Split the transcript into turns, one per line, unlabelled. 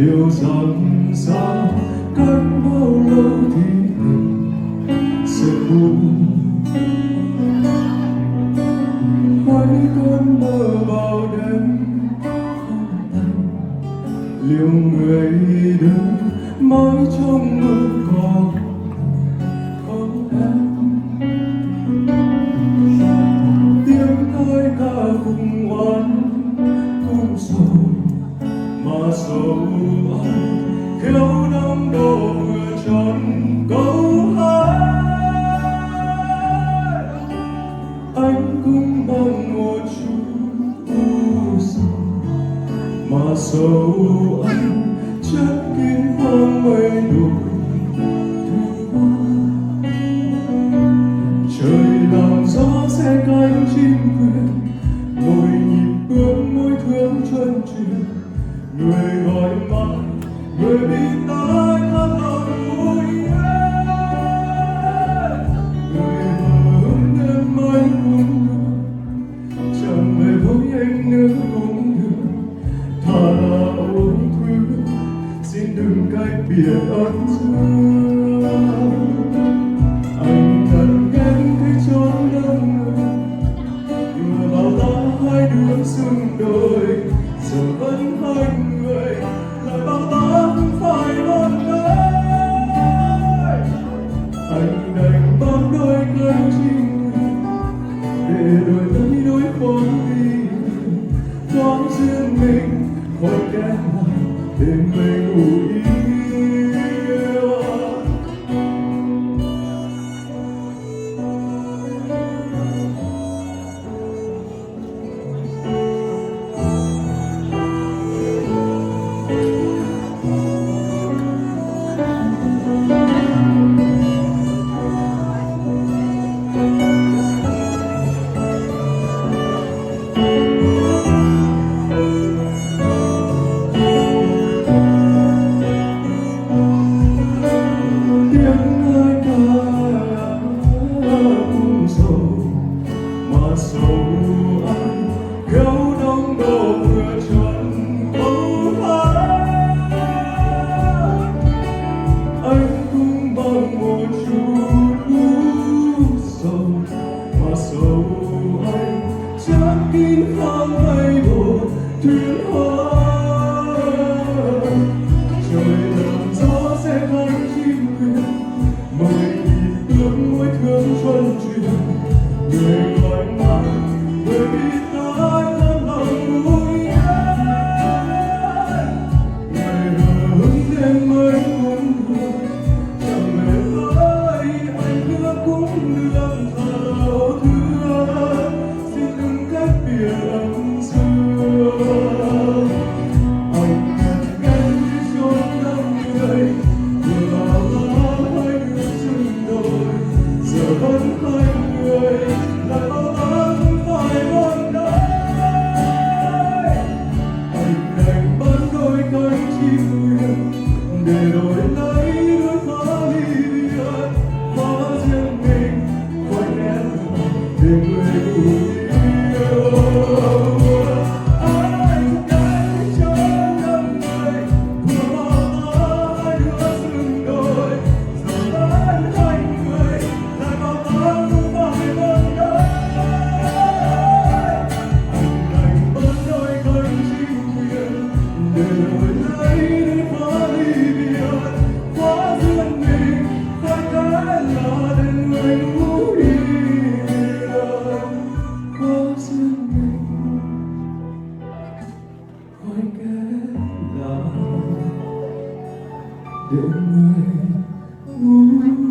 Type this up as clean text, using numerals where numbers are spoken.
liệu rằng sao cách bao lâu thì tình sẽ buông. Mấy cơn mơ bao đêm không tan, liệu người đến mãi trong mơ còn không em. Tiếng nói ca cùng oán cùng sầu mà sầu anh khéo đắm đổ vừa tròn câu hát. Anh cũng mong một chút u sầu mà sầu anh chất kín hoang mây đồi thu hoa. Trời làm gió sẽ cánh chim quyền, môi nhịp bước môi thương chân truyền. Người gọi mãi, người bị tai thắt lòng vui em. Người hờ hững em anh cũng được, chẳng về với anh nữa cũng được. Thà là ôi thương, xin đừng cách biệt ân dương. Anh thật ghét cái chốn đông người, vừa bảo ta hai đứa xứng đôi, giờ vẫn hai người lại bảo ta không phải một đời. Anh đành bám đôi cánh chim để đổi lấy đôi khoáng đi, thoáng duyên mình khỏi kém để mình ngủ yêu. Sầu anh khéo đong đổ vừa tròn câu hát. Anh cũng bằng một chút u sầu mà sầu anh chắc kín khoang mây bồi thuyền hoa. Trời làm gió sẽ cánh chim quyền, mây nhịp bước môi thương chuân truyền. Người gọi mãi, người bị tai thắt lòng vui em. Người hờ hững đêm mới cũng được, chẳng về với anh nữa cũng được. Thà lâu thương, xin đừng cách biệt ân dương. Anh thật ghét cái chốn đông người, vừa bảo ta hai đứa xứng đôi, giờ vẫn hai người lại bảo ta không phải một đời. Anh đành bán đôi cánh chim quyền để đổi lấy đôi phá ly biệt. Hóa riêng mình khỏi em để người cùng yêu. Anh đành cho năm người vừa bảo ta hai đứa xứng đôi, giờ vẫn hai người lại bảo ta không phải một đời. Anh đành bán đôi cánh chim quyền để đổi lấy đôi phá ly biệt. Hóa duyên mình khỏi cái là để người ngủ yên. Hóa duyên mình khỏi cái là để người ngủ yên.